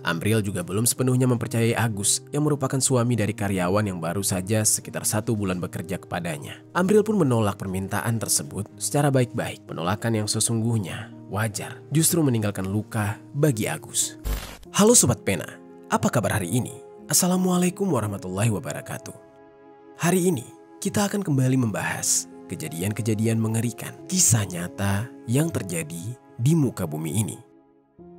Amril juga belum sepenuhnya mempercayai Agus yang merupakan suami dari karyawan yang baru saja sekitar 1 bulan bekerja kepadanya. Amril pun menolak permintaan tersebut secara baik-baik. Penolakan yang sesungguhnya wajar justru meninggalkan luka bagi Agus. Halo Sobat Pena, apa kabar hari ini? Assalamualaikum warahmatullahi wabarakatuh. Hari ini kita akan kembali membahas kejadian-kejadian mengerikan, kisah nyata yang terjadi di muka bumi ini.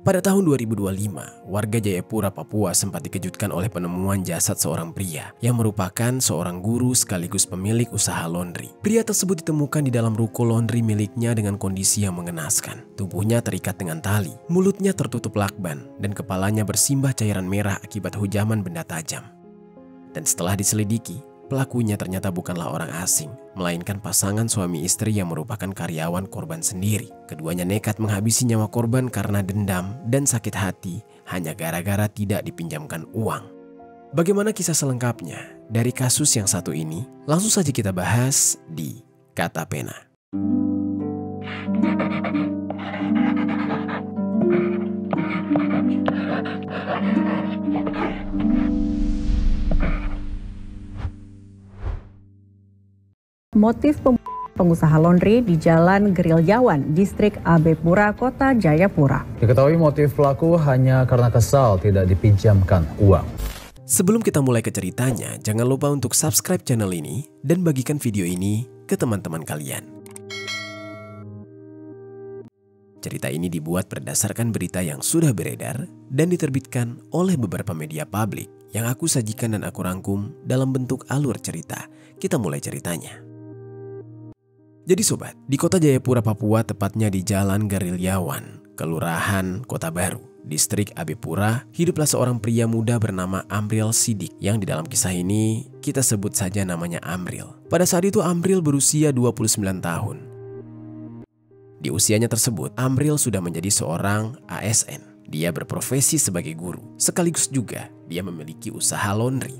Pada tahun 2025, warga Jayapura, Papua sempat dikejutkan oleh penemuan jasad seorang pria yang merupakan seorang guru sekaligus pemilik usaha laundry. Pria tersebut ditemukan di dalam ruko laundry miliknya dengan kondisi yang mengenaskan. Tubuhnya terikat dengan tali, mulutnya tertutup lakban, dan kepalanya bersimbah cairan merah akibat hujaman benda tajam. Dan setelah diselidiki, pelakunya ternyata bukanlah orang asing, melainkan pasangan suami istri yang merupakan karyawan korban sendiri. Keduanya nekat menghabisi nyawa korban karena dendam dan sakit hati hanya gara-gara tidak dipinjamkan uang. Bagaimana kisah selengkapnya dari kasus yang satu ini? Langsung saja kita bahas di Kata Pena. Motif pengusaha laundry di Jalan Gerilyawan, Distrik AB Pura, Kota Jayapura. Diketahui motif pelaku hanya karena kesal tidak dipinjamkan uang. Sebelum kita mulai ke ceritanya, jangan lupa untuk subscribe channel ini dan bagikan video ini ke teman-teman kalian. Cerita ini dibuat berdasarkan berita yang sudah beredar dan diterbitkan oleh beberapa media publik yang aku sajikan dan aku rangkum dalam bentuk alur cerita. Kita mulai ceritanya. Jadi sobat, di kota Jayapura, Papua, tepatnya di Jalan Gerilyawan, Kelurahan Kota Baru, Distrik AB Pura, hiduplah seorang pria muda bernama Amril Sidik yang di dalam kisah ini kita sebut saja namanya Amril. Pada saat itu Amril berusia 29 tahun. Di usianya tersebut, Amril sudah menjadi seorang ASN. Dia berprofesi sebagai guru, sekaligus juga dia memiliki usaha laundry.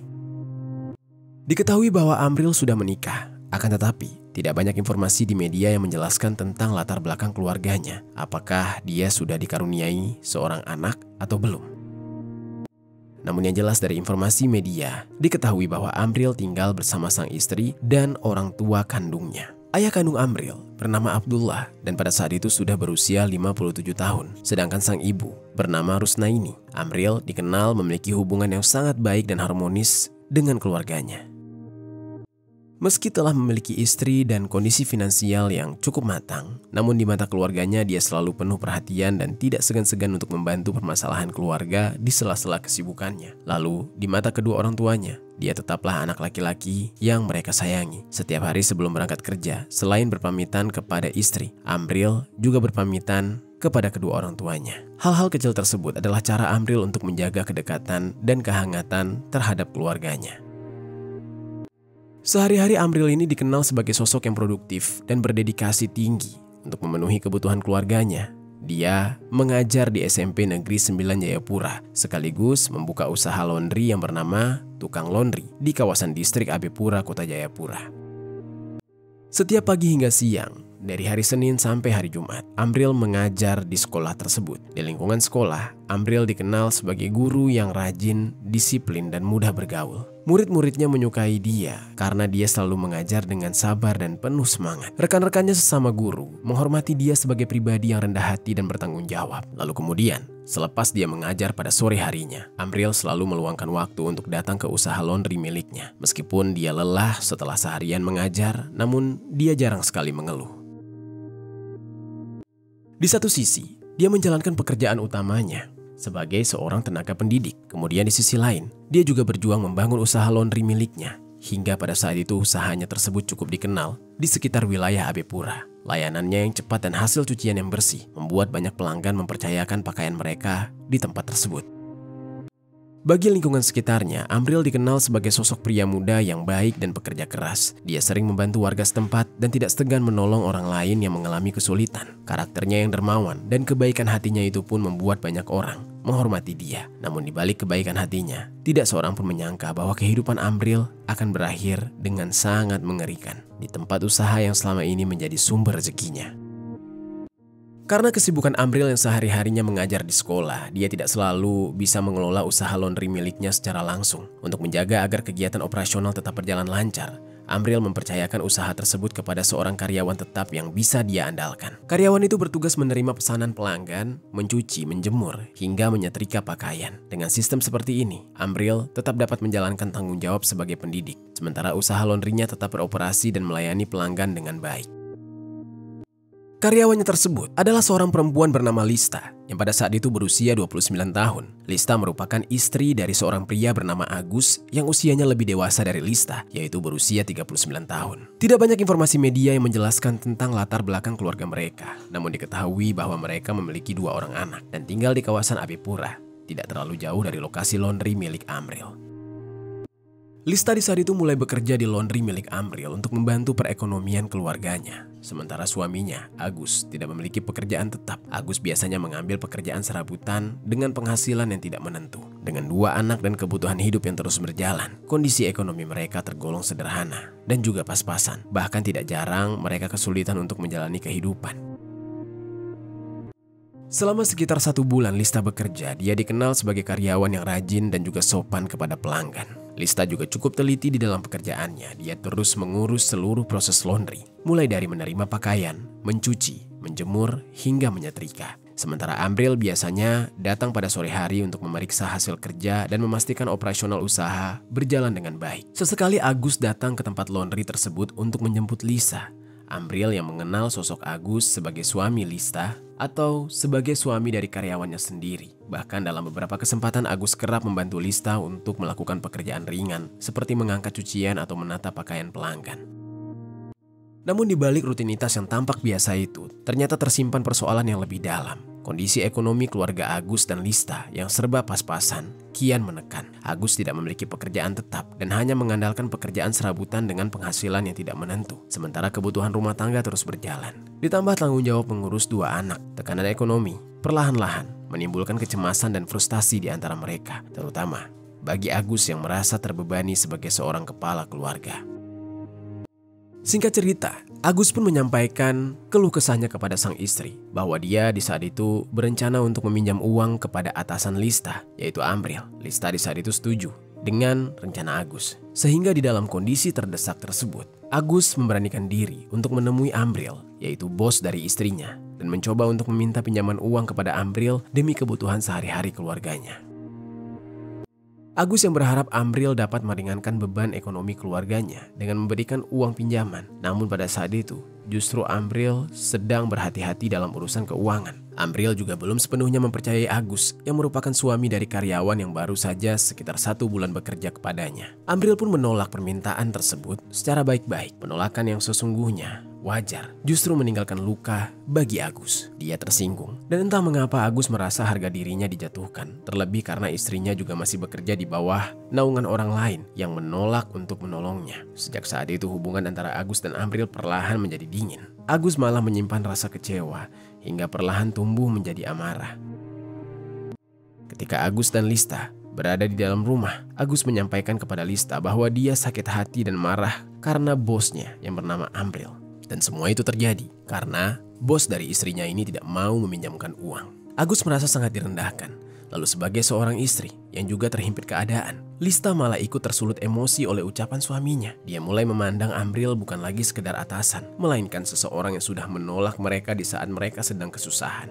Diketahui bahwa Amril sudah menikah, akan tetapi tidak banyak informasi di media yang menjelaskan tentang latar belakang keluarganya. Apakah dia sudah dikaruniai seorang anak atau belum? Namun yang jelas dari informasi media, diketahui bahwa Amril tinggal bersama sang istri dan orang tua kandungnya. Ayah kandung Amril bernama Abdullah dan pada saat itu sudah berusia 57 tahun. Sedangkan sang ibu bernama Rusnaini. Amril dikenal memiliki hubungan yang sangat baik dan harmonis dengan keluarganya. Meski telah memiliki istri dan kondisi finansial yang cukup matang, namun di mata keluarganya dia selalu penuh perhatian dan tidak segan-segan untuk membantu permasalahan keluarga di sela-sela kesibukannya. Lalu, di mata kedua orang tuanya, dia tetaplah anak laki-laki yang mereka sayangi. Setiap hari sebelum berangkat kerja, selain berpamitan kepada istri, Amril juga berpamitan kepada kedua orang tuanya. Hal-hal kecil tersebut adalah cara Amril untuk menjaga kedekatan dan kehangatan terhadap keluarganya. Sehari-hari Amril ini dikenal sebagai sosok yang produktif dan berdedikasi tinggi untuk memenuhi kebutuhan keluarganya. Dia mengajar di SMP Negeri 9 Jayapura, sekaligus membuka usaha laundry yang bernama Tukang Laundry di kawasan Distrik AB Pura, Kota Jayapura. Setiap pagi hingga siang, dari hari Senin sampai hari Jumat, Amril mengajar di sekolah tersebut. Di lingkungan sekolah, Amril dikenal sebagai guru yang rajin, disiplin, dan mudah bergaul. Murid-muridnya menyukai dia karena dia selalu mengajar dengan sabar dan penuh semangat. Rekan-rekannya sesama guru menghormati dia sebagai pribadi yang rendah hati dan bertanggung jawab. Lalu kemudian, selepas dia mengajar pada sore harinya, Amril selalu meluangkan waktu untuk datang ke usaha laundry miliknya. Meskipun dia lelah setelah seharian mengajar, namun dia jarang sekali mengeluh. Di satu sisi, dia menjalankan pekerjaan utamanya sebagai seorang tenaga pendidik. Kemudian di sisi lain, dia juga berjuang membangun usaha laundry miliknya. Hingga pada saat itu usahanya tersebut cukup dikenal di sekitar wilayah AB Pura. Layanannya yang cepat dan hasil cucian yang bersih membuat banyak pelanggan mempercayakan pakaian mereka di tempat tersebut. Bagi lingkungan sekitarnya, Amril dikenal sebagai sosok pria muda yang baik dan pekerja keras. Dia sering membantu warga setempat dan tidak segan menolong orang lain yang mengalami kesulitan. Karakternya yang dermawan dan kebaikan hatinya itu pun membuat banyak orang menghormati dia. Namun di balik kebaikan hatinya, tidak seorang pun menyangka bahwa kehidupan Amril akan berakhir dengan sangat mengerikan di tempat usaha yang selama ini menjadi sumber rezekinya. Karena kesibukan Amril yang sehari-harinya mengajar di sekolah, dia tidak selalu bisa mengelola usaha laundry miliknya secara langsung. Untuk menjaga agar kegiatan operasional tetap berjalan lancar, Amril mempercayakan usaha tersebut kepada seorang karyawan tetap yang bisa dia andalkan. Karyawan itu bertugas menerima pesanan pelanggan, mencuci, menjemur, hingga menyetrika pakaian. Dengan sistem seperti ini, Amril tetap dapat menjalankan tanggung jawab sebagai pendidik, sementara usaha laundrynya tetap beroperasi dan melayani pelanggan dengan baik. Karyawannya tersebut adalah seorang perempuan bernama Lista yang pada saat itu berusia 29 tahun. Lista merupakan istri dari seorang pria bernama Agus yang usianya lebih dewasa dari Lista, yaitu berusia 39 tahun. Tidak banyak informasi media yang menjelaskan tentang latar belakang keluarga mereka, namun diketahui bahwa mereka memiliki 2 orang anak dan tinggal di kawasan Abepura, tidak terlalu jauh dari lokasi laundry milik Amril. Lista di saat itu mulai bekerja di laundry milik Amril untuk membantu perekonomian keluarganya. Sementara suaminya, Agus, tidak memiliki pekerjaan tetap. Agus biasanya mengambil pekerjaan serabutan dengan penghasilan yang tidak menentu. Dengan 2 anak dan kebutuhan hidup yang terus berjalan, kondisi ekonomi mereka tergolong sederhana dan juga pas-pasan. Bahkan tidak jarang mereka kesulitan untuk menjalani kehidupan. Selama sekitar 1 bulan Lista bekerja, dia dikenal sebagai karyawan yang rajin dan juga sopan kepada pelanggan. Lista juga cukup teliti di dalam pekerjaannya. Dia terus mengurus seluruh proses laundry, mulai dari menerima pakaian, mencuci, menjemur, hingga menyetrika. Sementara Amril biasanya datang pada sore hari untuk memeriksa hasil kerja dan memastikan operasional usaha berjalan dengan baik. Sesekali Agus datang ke tempat laundry tersebut untuk menjemput Lisa. Amril yang mengenal sosok Agus sebagai suami Lista atau sebagai suami dari karyawannya sendiri. Bahkan dalam beberapa kesempatan Agus kerap membantu Lista untuk melakukan pekerjaan ringan seperti mengangkat cucian atau menata pakaian pelanggan. Namun di balik rutinitas yang tampak biasa itu, ternyata tersimpan persoalan yang lebih dalam. Kondisi ekonomi keluarga Agus dan Lista yang serba pas-pasan kian menekan. Agus tidak memiliki pekerjaan tetap dan hanya mengandalkan pekerjaan serabutan dengan penghasilan yang tidak menentu. Sementara kebutuhan rumah tangga terus berjalan. Ditambah tanggung jawab mengurus 2 anak, tekanan ekonomi perlahan-lahan menimbulkan kecemasan dan frustasi di antara mereka, terutama bagi Agus yang merasa terbebani sebagai seorang kepala keluarga. Singkat cerita, Agus pun menyampaikan keluh kesahnya kepada sang istri bahwa dia di saat itu berencana untuk meminjam uang kepada atasan Lista, yaitu Amril. Lista di saat itu setuju dengan rencana Agus. Sehingga di dalam kondisi terdesak tersebut, Agus memberanikan diri untuk menemui Amril, yaitu bos dari istrinya, dan mencoba untuk meminta pinjaman uang kepada Amril demi kebutuhan sehari-hari keluarganya. Agus yang berharap Amril dapat meringankan beban ekonomi keluarganya dengan memberikan uang pinjaman. Namun pada saat itu, justru Amril sedang berhati-hati dalam urusan keuangan. Amril juga belum sepenuhnya mempercayai Agus yang merupakan suami dari karyawan yang baru saja sekitar 1 bulan bekerja kepadanya. Amril pun menolak permintaan tersebut secara baik-baik. Penolakan yang sesungguhnya wajar, justru meninggalkan luka bagi Agus. Dia tersinggung dan entah mengapa Agus merasa harga dirinya dijatuhkan, terlebih karena istrinya juga masih bekerja di bawah naungan orang lain yang menolak untuk menolongnya. Sejak saat itu hubungan antara Agus dan Amril perlahan menjadi dingin. Agus malah menyimpan rasa kecewa hingga perlahan tumbuh menjadi amarah. Ketika Agus dan Lista berada di dalam rumah, Agus menyampaikan kepada Lista bahwa dia sakit hati dan marah karena bosnya yang bernama Amril. Dan semua itu terjadi karena bos dari istrinya ini tidak mau meminjamkan uang. Agus merasa sangat direndahkan. Lalu sebagai seorang istri yang juga terhimpit keadaan, Lista malah ikut tersulut emosi oleh ucapan suaminya. Dia mulai memandang Amril bukan lagi sekedar atasan, melainkan seseorang yang sudah menolak mereka di saat mereka sedang kesusahan.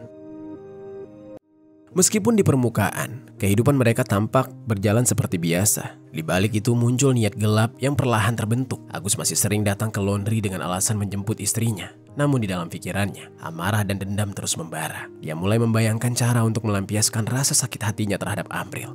Meskipun di permukaan, kehidupan mereka tampak berjalan seperti biasa. Di balik itu muncul niat gelap yang perlahan terbentuk. Agus masih sering datang ke laundry dengan alasan menjemput istrinya. Namun di dalam pikirannya, amarah dan dendam terus membara. Dia mulai membayangkan cara untuk melampiaskan rasa sakit hatinya terhadap Amril.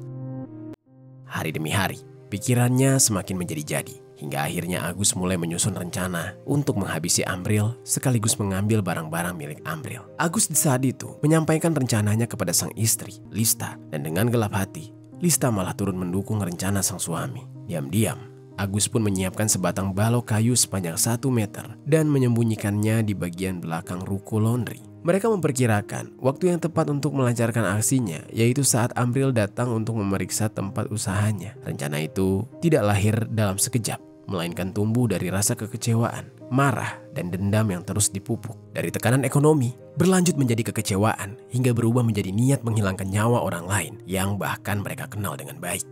Hari demi hari, pikirannya semakin menjadi-jadi. Hingga akhirnya Agus mulai menyusun rencana untuk menghabisi Amril sekaligus mengambil barang-barang milik Amril. Agus di saat itu menyampaikan rencananya kepada sang istri, Lista. Dan dengan gelap hati, Lista malah turun mendukung rencana sang suami. Diam-diam, Agus pun menyiapkan sebatang balok kayu sepanjang 1 meter dan menyembunyikannya di bagian belakang ruko laundry. Mereka memperkirakan waktu yang tepat untuk melancarkan aksinya, yaitu saat Amril datang untuk memeriksa tempat usahanya. Rencana itu tidak lahir dalam sekejap, melainkan tumbuh dari rasa kekecewaan, marah, dan dendam yang terus dipupuk. Dari tekanan ekonomi, berlanjut menjadi kekecewaan hingga berubah menjadi niat menghilangkan nyawa orang lain yang bahkan mereka kenal dengan baik.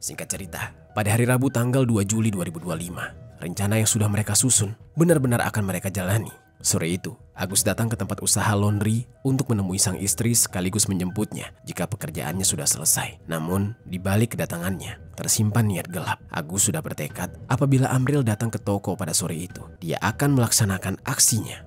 Singkat cerita, pada hari Rabu tanggal 2 Juli 2025, rencana yang sudah mereka susun benar-benar akan mereka jalani. Sore itu, Agus datang ke tempat usaha laundry untuk menemui sang istri sekaligus menjemputnya jika pekerjaannya sudah selesai. Namun, di balik kedatangannya, tersimpan niat gelap. Agus sudah bertekad apabila Amril datang ke toko pada sore itu, dia akan melaksanakan aksinya.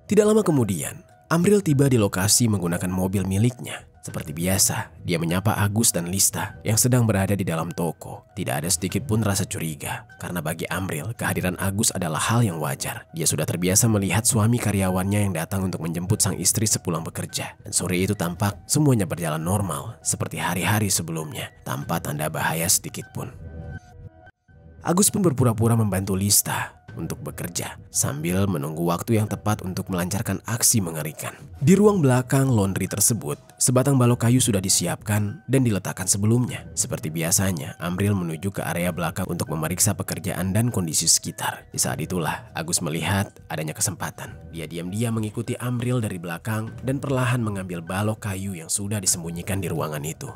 Tidak lama kemudian, Amril tiba di lokasi menggunakan mobil miliknya. Seperti biasa, dia menyapa Agus dan Lista yang sedang berada di dalam toko. Tidak ada sedikit pun rasa curiga, karena bagi Amril, kehadiran Agus adalah hal yang wajar. Dia sudah terbiasa melihat suami karyawannya yang datang untuk menjemput sang istri sepulang bekerja. Dan sore itu tampak semuanya berjalan normal, seperti hari-hari sebelumnya, tanpa tanda bahaya sedikit pun. Agus pun berpura-pura membantu Lista untuk bekerja sambil menunggu waktu yang tepat untuk melancarkan aksi mengerikan. Di ruang belakang laundry tersebut, sebatang balok kayu sudah disiapkan dan diletakkan sebelumnya. Seperti biasanya, Amril menuju ke area belakang untuk memeriksa pekerjaan dan kondisi sekitar. Di saat itulah, Agus melihat adanya kesempatan. Dia diam-diam mengikuti Amril dari belakang dan perlahan mengambil balok kayu yang sudah disembunyikan di ruangan itu.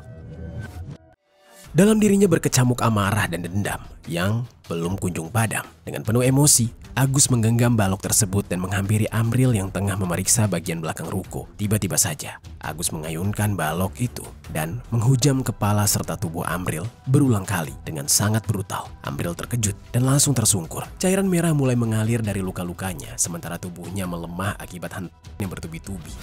Dalam dirinya berkecamuk amarah dan dendam yang belum kunjung padam. Dengan penuh emosi, Agus menggenggam balok tersebut dan menghampiri Amril yang tengah memeriksa bagian belakang ruko. Tiba-tiba saja, Agus mengayunkan balok itu dan menghujam kepala serta tubuh Amril berulang kali dengan sangat brutal. Amril terkejut dan langsung tersungkur. Cairan merah mulai mengalir dari luka-lukanya, sementara tubuhnya melemah akibat hantaman yang bertubi-tubi.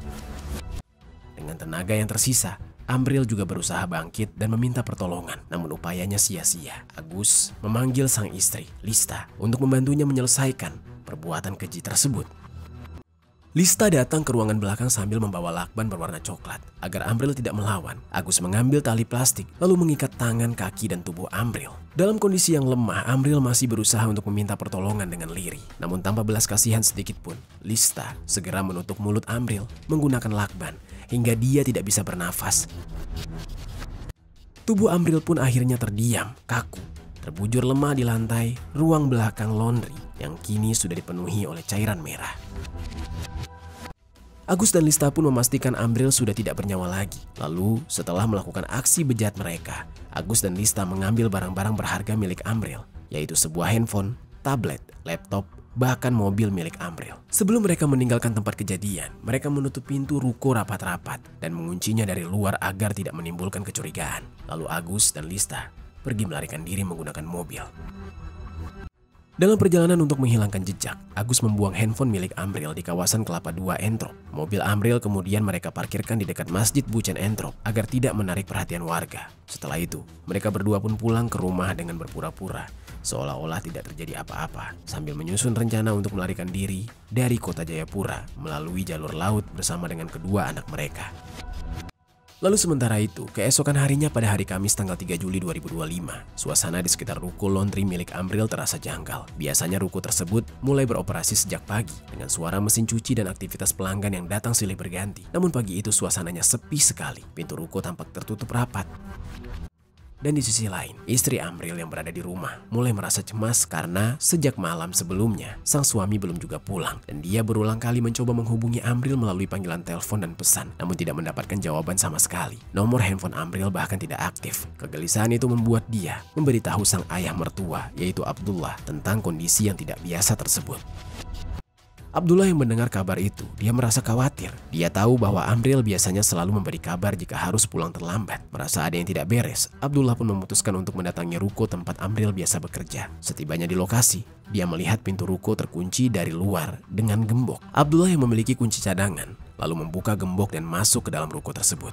Dengan tenaga yang tersisa, Amril juga berusaha bangkit dan meminta pertolongan, namun upayanya sia-sia. Agus memanggil sang istri, Lista, untuk membantunya menyelesaikan perbuatan keji tersebut. Lista datang ke ruangan belakang sambil membawa lakban berwarna coklat. Agar Amril tidak melawan, Agus mengambil tali plastik lalu mengikat tangan, kaki, dan tubuh Amril. Dalam kondisi yang lemah, Amril masih berusaha untuk meminta pertolongan dengan lirih. Namun tanpa belas kasihan sedikit pun, Lista segera menutup mulut Amril menggunakan lakban hingga dia tidak bisa bernafas. Tubuh Amril pun akhirnya terdiam, kaku, terbujur lemah di lantai ruang belakang laundry yang kini sudah dipenuhi oleh cairan merah. Agus dan Lista pun memastikan Amril sudah tidak bernyawa lagi. Lalu setelah melakukan aksi bejat mereka, Agus dan Lista mengambil barang-barang berharga milik Amril, yaitu sebuah handphone, tablet, laptop, bahkan mobil milik Amril. Sebelum mereka meninggalkan tempat kejadian, mereka menutup pintu ruko rapat-rapat dan menguncinya dari luar agar tidak menimbulkan kecurigaan. Lalu Agus dan Lista pergi melarikan diri menggunakan mobil. Dalam perjalanan untuk menghilangkan jejak, Agus membuang handphone milik Amril di kawasan Kelapa II Entrop. Mobil Amril kemudian mereka parkirkan di dekat Masjid Bucen Entrop agar tidak menarik perhatian warga. Setelah itu, mereka berdua pun pulang ke rumah dengan berpura-pura seolah-olah tidak terjadi apa-apa, sambil menyusun rencana untuk melarikan diri dari kota Jayapura melalui jalur laut bersama dengan kedua anak mereka. Lalu sementara itu, keesokan harinya pada hari Kamis tanggal 3 Juli 2025, suasana di sekitar ruko laundry milik Amril terasa janggal. Biasanya ruko tersebut mulai beroperasi sejak pagi dengan suara mesin cuci dan aktivitas pelanggan yang datang silih berganti. Namun pagi itu suasananya sepi sekali, pintu ruko tampak tertutup rapat. Dan di sisi lain, istri Amril yang berada di rumah mulai merasa cemas karena sejak malam sebelumnya sang suami belum juga pulang dan dia berulang kali mencoba menghubungi Amril melalui panggilan telepon dan pesan, namun tidak mendapatkan jawaban sama sekali. Nomor handphone Amril bahkan tidak aktif. Kegelisahan itu membuat dia memberitahu sang ayah mertua, yaitu Abdullah, tentang kondisi yang tidak biasa tersebut. Abdullah yang mendengar kabar itu, dia merasa khawatir. Dia tahu bahwa Amril biasanya selalu memberi kabar jika harus pulang terlambat. Merasa ada yang tidak beres, Abdullah pun memutuskan untuk mendatangi ruko tempat Amril biasa bekerja. Setibanya di lokasi, dia melihat pintu ruko terkunci dari luar dengan gembok. Abdullah yang memiliki kunci cadangan, lalu membuka gembok dan masuk ke dalam ruko tersebut.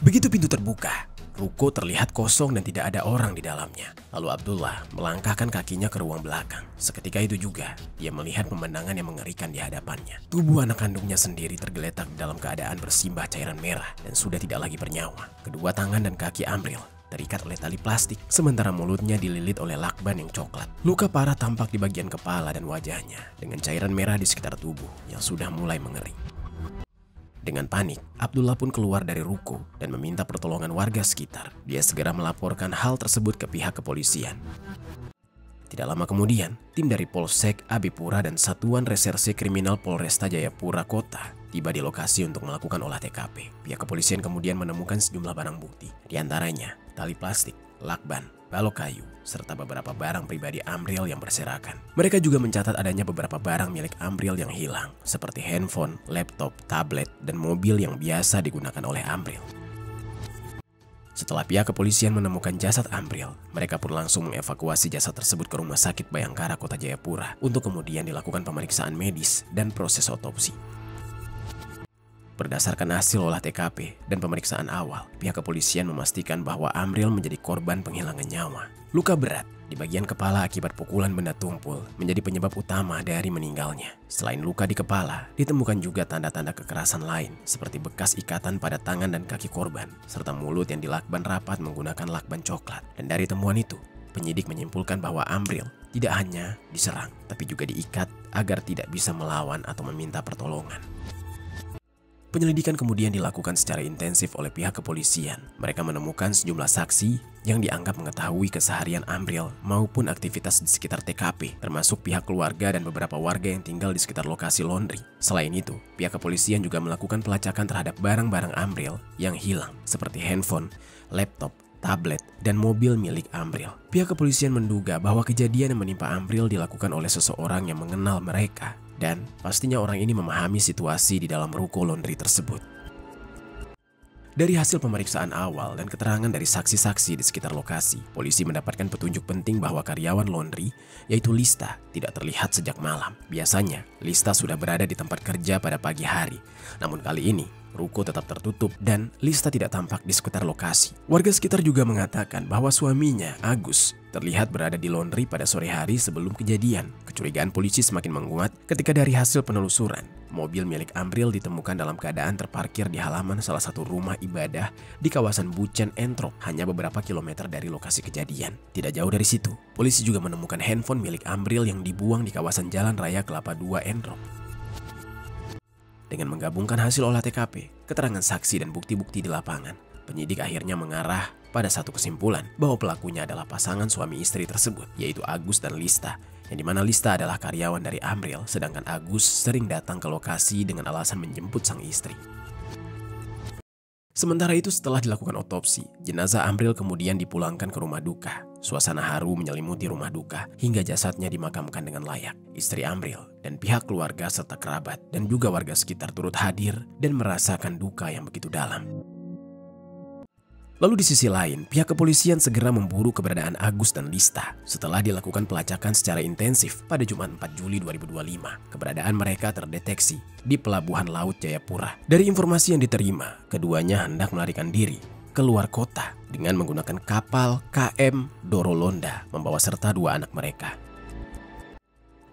Begitu pintu terbuka, ruko terlihat kosong dan tidak ada orang di dalamnya. Lalu Abdullah melangkahkan kakinya ke ruang belakang. Seketika itu juga, dia melihat pemandangan yang mengerikan di hadapannya. Tubuh anak kandungnya sendiri tergeletak dalam keadaan bersimbah cairan merah dan sudah tidak lagi bernyawa. Kedua tangan dan kaki Amril terikat oleh tali plastik, sementara mulutnya dililit oleh lakban yang coklat. Luka parah tampak di bagian kepala dan wajahnya, dengan cairan merah di sekitar tubuh yang sudah mulai mengering. Dengan panik, Abdullah pun keluar dari ruko dan meminta pertolongan warga sekitar. Dia segera melaporkan hal tersebut ke pihak kepolisian. Tidak lama kemudian, tim dari Polsek Abipura dan Satuan Reserse Kriminal Polresta Jayapura Kota tiba di lokasi untuk melakukan olah TKP. Pihak kepolisian kemudian menemukan sejumlah barang bukti, di antaranya tali plastik, lakban, balok kayu, serta beberapa barang pribadi Amril yang berserakan. Mereka juga mencatat adanya beberapa barang milik Amril yang hilang, seperti handphone, laptop, tablet, dan mobil yang biasa digunakan oleh Amril. Setelah pihak kepolisian menemukan jasad Amril, mereka pun langsung mengevakuasi jasad tersebut ke Rumah Sakit Bayangkara Kota Jayapura untuk kemudian dilakukan pemeriksaan medis dan proses otopsi. Berdasarkan hasil olah TKP dan pemeriksaan awal, pihak kepolisian memastikan bahwa Amril menjadi korban penghilangan nyawa. Luka berat di bagian kepala akibat pukulan benda tumpul menjadi penyebab utama dari meninggalnya. Selain luka di kepala, ditemukan juga tanda-tanda kekerasan lain seperti bekas ikatan pada tangan dan kaki korban, serta mulut yang dilakban rapat menggunakan lakban coklat. Dan dari temuan itu, penyidik menyimpulkan bahwa Amril tidak hanya diserang, tapi juga diikat agar tidak bisa melawan atau meminta pertolongan. Penyelidikan kemudian dilakukan secara intensif oleh pihak kepolisian. Mereka menemukan sejumlah saksi yang dianggap mengetahui keseharian Amril maupun aktivitas di sekitar TKP, termasuk pihak keluarga dan beberapa warga yang tinggal di sekitar lokasi laundry. Selain itu, pihak kepolisian juga melakukan pelacakan terhadap barang-barang Amril yang hilang, seperti handphone, laptop, tablet, dan mobil milik Amril. Pihak kepolisian menduga bahwa kejadian yang menimpa Amril dilakukan oleh seseorang yang mengenal mereka. Dan pastinya orang ini memahami situasi di dalam ruko laundry tersebut. Dari hasil pemeriksaan awal dan keterangan dari saksi-saksi di sekitar lokasi, polisi mendapatkan petunjuk penting bahwa karyawan laundry, yaitu Lista, tidak terlihat sejak malam. Biasanya, Lista sudah berada di tempat kerja pada pagi hari. Namun kali ini, ruko tetap tertutup dan Lista tidak tampak di sekitar lokasi. Warga sekitar juga mengatakan bahwa suaminya, Agus, terlihat berada di laundry pada sore hari sebelum kejadian. Kecurigaan polisi semakin menguat ketika dari hasil penelusuran, mobil milik Amril ditemukan dalam keadaan terparkir di halaman salah satu rumah ibadah di kawasan Bucen Entrop, hanya beberapa kilometer dari lokasi kejadian. Tidak jauh dari situ, polisi juga menemukan handphone milik Amril yang dibuang di kawasan Jalan Raya Kelapa II Entrop. Dengan menggabungkan hasil olah TKP, keterangan saksi dan bukti-bukti di lapangan, penyidik akhirnya mengarah pada satu kesimpulan bahwa pelakunya adalah pasangan suami istri tersebut, yaitu Agus dan Lista, yang dimana Lista adalah karyawan dari Amril, sedangkan Agus sering datang ke lokasi dengan alasan menjemput sang istri. Sementara itu, setelah dilakukan otopsi, jenazah Amril kemudian dipulangkan ke rumah duka. Suasana haru menyelimuti rumah duka hingga jasadnya dimakamkan dengan layak. Istri Amril dan pihak keluarga serta kerabat dan juga warga sekitar turut hadir dan merasakan duka yang begitu dalam. Lalu di sisi lain, pihak kepolisian segera memburu keberadaan Agus dan Lista. Setelah dilakukan pelacakan secara intensif pada Jumat 4 Juli 2025, keberadaan mereka terdeteksi di Pelabuhan Laut Jayapura. Dari informasi yang diterima, keduanya hendak melarikan diri keluar kota dengan menggunakan kapal KM Dorolonda membawa serta 2 anak mereka.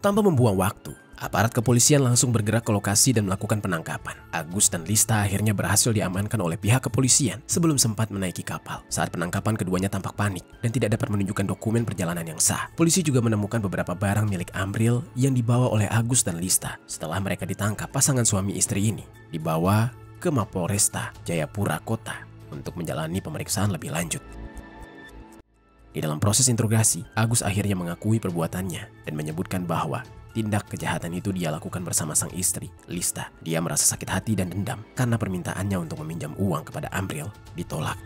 Tanpa membuang waktu, aparat kepolisian langsung bergerak ke lokasi dan melakukan penangkapan. Agus dan Lista akhirnya berhasil diamankan oleh pihak kepolisian sebelum sempat menaiki kapal. Saat penangkapan, keduanya tampak panik dan tidak dapat menunjukkan dokumen perjalanan yang sah. Polisi juga menemukan beberapa barang milik Amril yang dibawa oleh Agus dan Lista. Setelah mereka ditangkap, pasangan suami istri ini dibawa ke Mapolresta Jayapura Kota untuk menjalani pemeriksaan lebih lanjut. Di dalam proses interogasi, Agus akhirnya mengakui perbuatannya dan menyebutkan bahwa tindak kejahatan itu dia lakukan bersama sang istri, Lista. Dia merasa sakit hati dan dendam karena permintaannya untuk meminjam uang kepada Amril ditolak.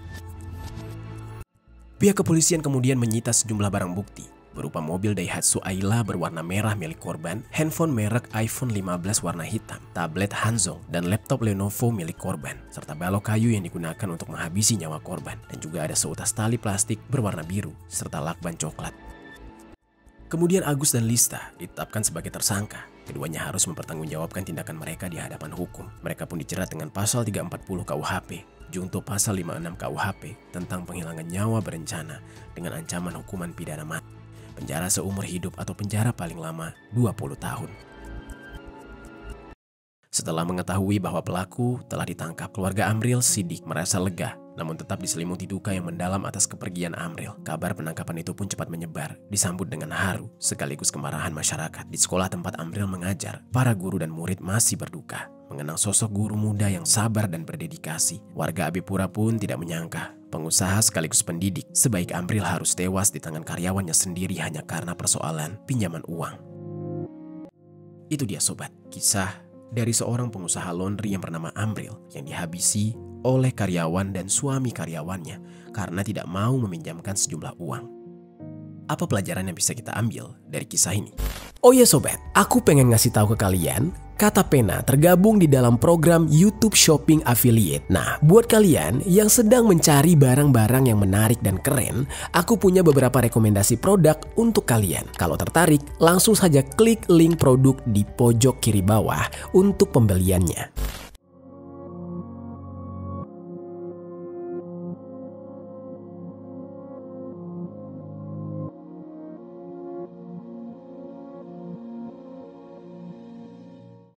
Pihak kepolisian kemudian menyita sejumlah barang bukti, berupa mobil Daihatsu Ayla berwarna merah milik korban, handphone merek iPhone 15 warna hitam, tablet Hanzol, dan laptop Lenovo milik korban, serta balok kayu yang digunakan untuk menghabisi nyawa korban, dan juga ada seutas tali plastik berwarna biru, serta lakban coklat. Kemudian Agus dan Lista ditetapkan sebagai tersangka. Keduanya harus mempertanggungjawabkan tindakan mereka di hadapan hukum. Mereka pun dijerat dengan pasal 340 KUHP, junto pasal 56 KUHP tentang penghilangan nyawa berencana dengan ancaman hukuman pidana mati, penjara seumur hidup atau penjara paling lama 20 tahun. Setelah mengetahui bahwa pelaku telah ditangkap, keluarga Amril Sidik merasa lega, namun tetap diselimuti duka yang mendalam atas kepergian Amril. Kabar penangkapan itu pun cepat menyebar, disambut dengan haru sekaligus kemarahan masyarakat. Di sekolah tempat Amril mengajar, para guru dan murid masih berduka. mengenang sosok guru muda yang sabar dan berdedikasi. Warga Abepura pun tidak menyangka pengusaha sekaligus pendidik sebaik Amril harus tewas di tangan karyawannya sendiri hanya karena persoalan pinjaman uang. Itu dia sobat, kisah dari seorang pengusaha laundry yang bernama Amril yang dihabisi oleh karyawan dan suami karyawannya karena tidak mau meminjamkan sejumlah uang. Apa pelajaran yang bisa kita ambil dari kisah ini? Oh ya sobat, aku pengen ngasih tahu ke kalian, Kata Pena tergabung di dalam program YouTube Shopping Affiliate. Nah, buat kalian yang sedang mencari barang-barang yang menarik dan keren, aku punya beberapa rekomendasi produk untuk kalian. Kalau tertarik, langsung saja klik link produk di pojok kiri bawah untuk pembeliannya.